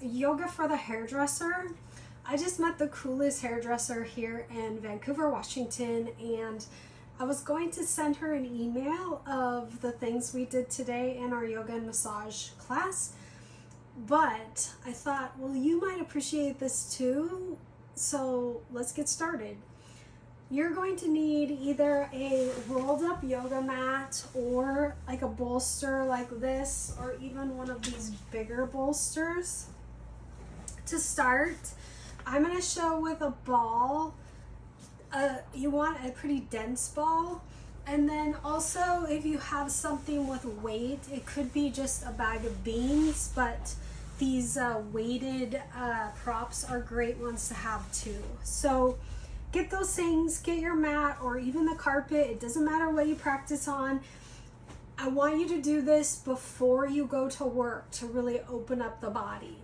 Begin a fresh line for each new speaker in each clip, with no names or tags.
yoga for the hairdresser. I just met the coolest hairdresser here in Vancouver, Washington, and I was going to send her an email of the things we did today in our yoga and massage class, but I thought, well, you might appreciate this too, so let's get started. You're going to need either a rolled up yoga mat or like a bolster like this, or even one of these bigger bolsters. To start, I'm going to show with a ball. You want a pretty dense ball. And then also if you have something with weight, it could be just a bag of beans, but these weighted props are great ones to have too. So get those things, get your mat or even the carpet. It doesn't matter what you practice on. I want you to do this before you go to work to really open up the body.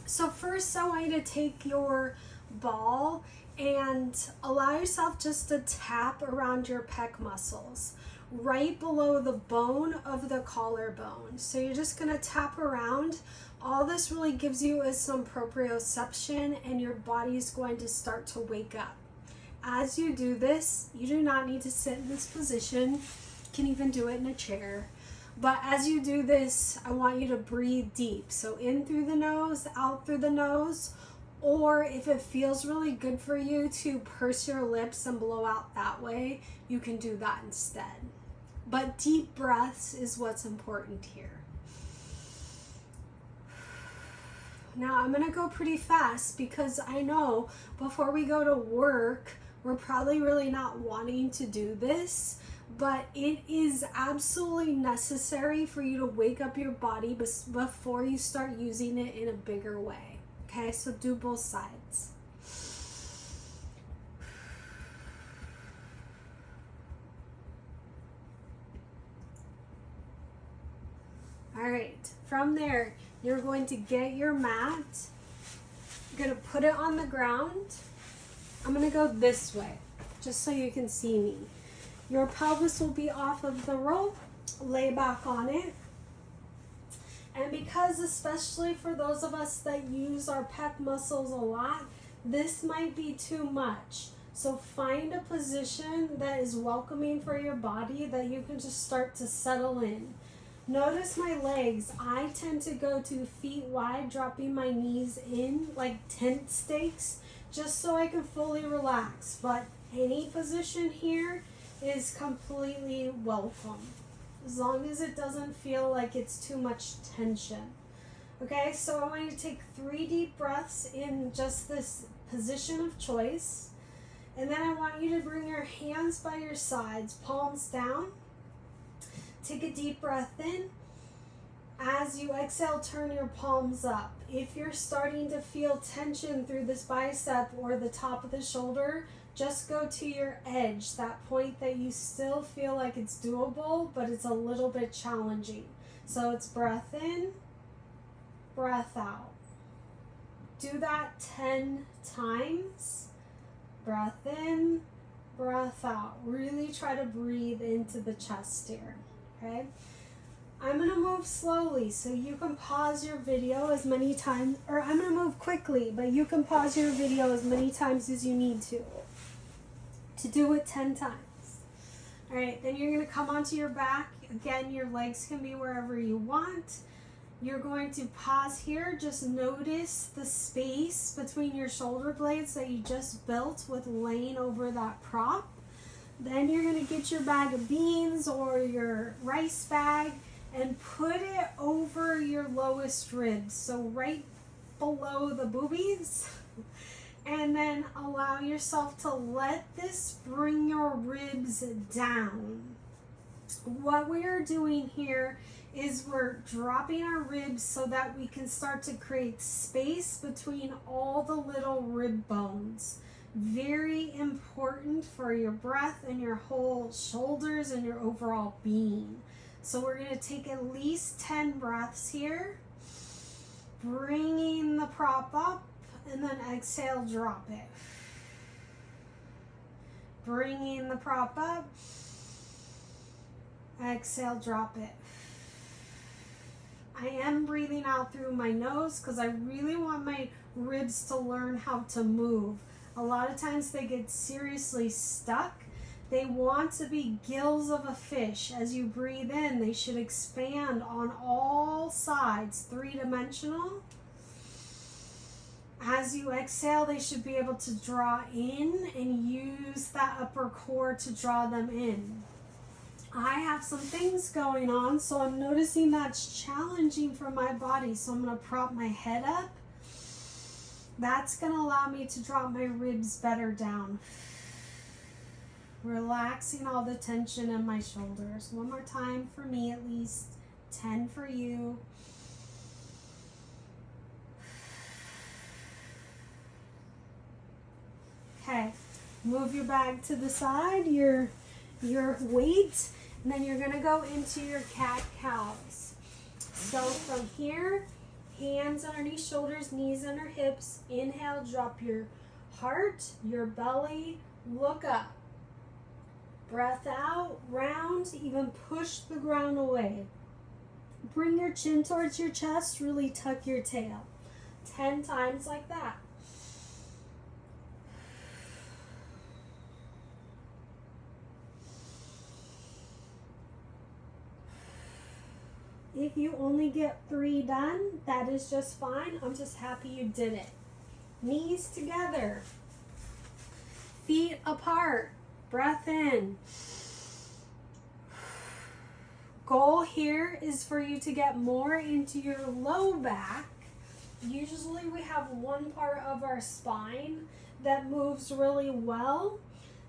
So first I want you to take your ball and allow yourself just to tap around your pec muscles right below the bone of the collarbone. So you're just going to tap around. All this really gives you is some proprioception, and your body is going to start to wake up. As you do this, you do not need to sit in this position. You can even do it in a chair. But as you do this, I want you to breathe deep. So in through the nose, out through the nose, or if it feels really good for you to purse your lips and blow out that way, you can do that instead. But deep breaths is what's important here. Now I'm going to go pretty fast because I know before we go to work, we're probably really not wanting to do this, but it is absolutely necessary for you to wake up your body before you start using it in a bigger way. Okay, so do both sides. All right, from there, you're going to get your mat. You're going to put it on the ground. I'm going to go this way, just so you can see me. Your pelvis will be off of the rope. Lay back on it. And because, especially for those of us that use our pec muscles a lot, this might be too much. So find a position that is welcoming for your body that you can just start to settle in. Notice my legs. I tend to go 2 feet wide, dropping my knees in like tent stakes, just so I can fully relax. But any position here is completely welcome, as long as it doesn't feel like it's too much tension. Okay, so I want you to take 3 deep breaths in just this position of choice. And then I want you to bring your hands by your sides, palms down. Take a deep breath in. As you exhale, turn your palms up. If you're starting to feel tension through this bicep or the top of the shoulder, just go to your edge, that point that you still feel like it's doable, but it's a little bit challenging. So it's breath in, breath out. Do that 10 times. Breath in, breath out. Really try to breathe into the chest here. Okay, I'm going to move slowly, so you can pause your video as many times, or I'm going to move quickly, but you can pause your video as many times as you need to do it 10 times. All right, then you're going to come onto your back. Again, your legs can be wherever you want. You're going to pause here. Just notice the space between your shoulder blades that you just built with laying over that prop. Then you're going to get your bag of beans or your rice bag and put it over your lowest ribs, so right below the boobies. And then allow yourself to let this bring your ribs down. What we are doing here is we're dropping our ribs so that we can start to create space between all the little rib bones. Very important for your breath and your whole shoulders and your overall being. So we're going to take at least 10 breaths here, bringing the prop up, and then exhale, drop it. Bringing the prop up, exhale, drop it. I am breathing out through my nose because I really want my ribs to learn how to move. A lot of times they get seriously stuck. They want to be gills of a fish. As you breathe in, they should expand on all sides, three-dimensional. As you exhale, they should be able to draw in and use that upper core to draw them in. I have some things going on, so I'm noticing that's challenging for my body. So I'm going to prop my head up. That's going to allow me to drop my ribs better down. Relaxing all the tension in my shoulders. One more time for me at least. 10 for you. Okay, move your bag to the side, your weight, and then you're going to go into your cat-cows. So from here, hands underneath shoulders, knees under hips. Inhale, drop your heart, your belly, look up. Breath out, round, even push the ground away. Bring your chin towards your chest, really tuck your tail. 10 times like that. If you only get 3 done, that is just fine. I'm just happy you did it. Knees together. Feet apart. Breath in. Goal here is for you to get more into your low back. Usually we have one part of our spine that moves really well.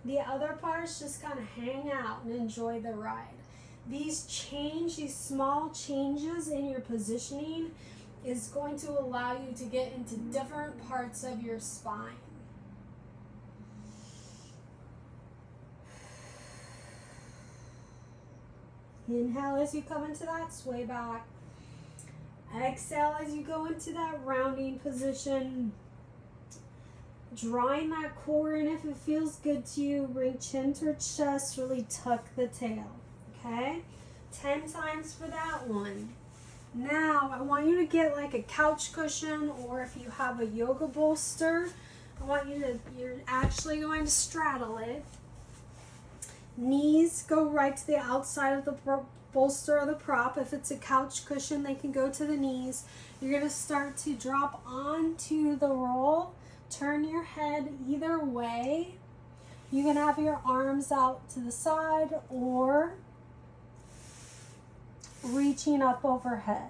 The other parts just kind of hang out and enjoy the ride. These small changes in your positioning is going to allow you to get into different parts of your spine. Inhale as you come into that sway back. Exhale as you go into that rounding position. Drawing that core in if it feels good to you. Bring chin towards chest, really tuck the tail. Okay, 10 times for that one. Now, I want you to get like a couch cushion, or if you have a yoga bolster, you're actually going to straddle it. Knees go right to the outside of the bolster or the prop. If it's a couch cushion, they can go to the knees. You're going to start to drop onto the roll. Turn your head either way. You can have your arms out to the side or reaching up overhead.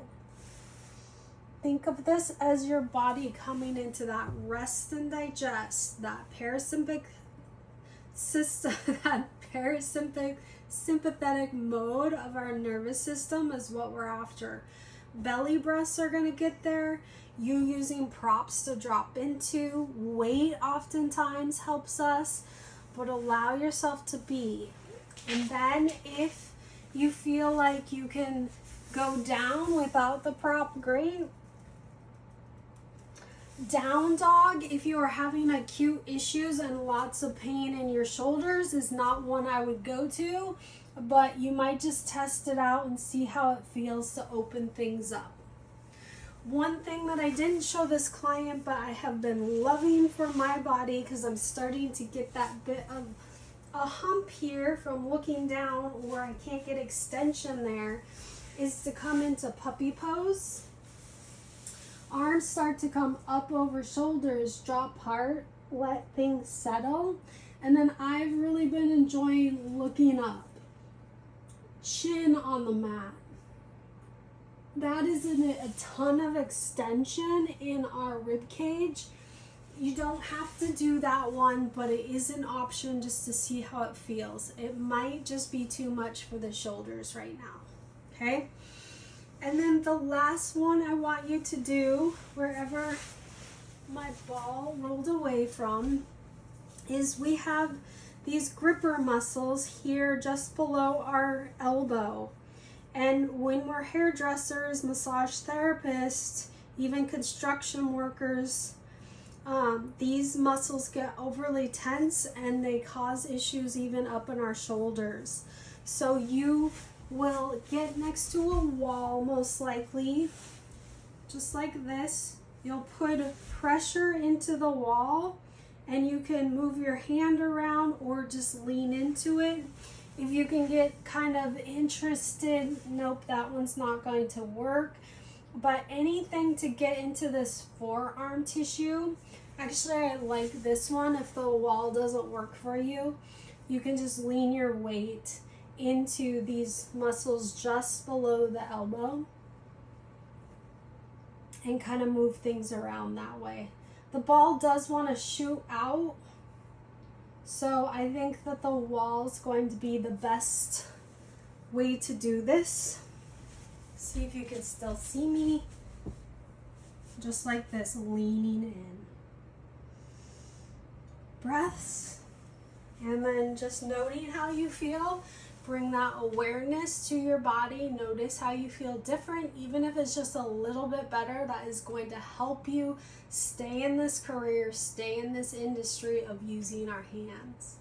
Think of this as your body coming into that rest and digest, that parasympathetic system, that sympathetic mode of our nervous system is what we're after. Belly breaths are going to get there. You using props to drop into. Weight oftentimes helps us, but allow yourself to be. And then if you feel like you can go down without the prop, great. Down dog, if you are having acute issues and lots of pain in your shoulders, is not one I would go to, but you might just test it out and see how it feels to open things up. One thing that I didn't show this client, but I have been loving for my body because I'm starting to get that bit of a hump here from looking down where I can't get extension there, is to come into puppy pose. Arms start to come up over shoulders, drop heart, let things settle. And then I've really been enjoying looking up. Chin on the mat. That is a ton of extension in our rib cage. You don't have to do that one, but it is an option just to see how it feels. It might just be too much for the shoulders right now. Okay? And then the last one I want you to do, wherever my ball rolled away from, is we have these gripper muscles here just below our elbow. And when we're hairdressers, massage therapists, even construction workers, these muscles get overly tense and they cause issues even up in our shoulders. So you will get next to a wall, most likely, just like this. You'll put pressure into the wall, and you can move your hand around or just lean into it. If you can get kind of interested, nope, that one's not going to work. But anything to get into this forearm tissue, actually I like this one. If the wall doesn't work for you, you can just lean your weight into these muscles just below the elbow and kind of move things around that way. The ball does want to shoot out, so I think that the wall is going to be the best way to do this. See if you can still see me. Just like this, leaning in. Breaths. And then just noting how you feel. Bring that awareness to your body. Notice how you feel different. Even if it's just a little bit better, that is going to help you stay in this career, stay in this industry of using our hands.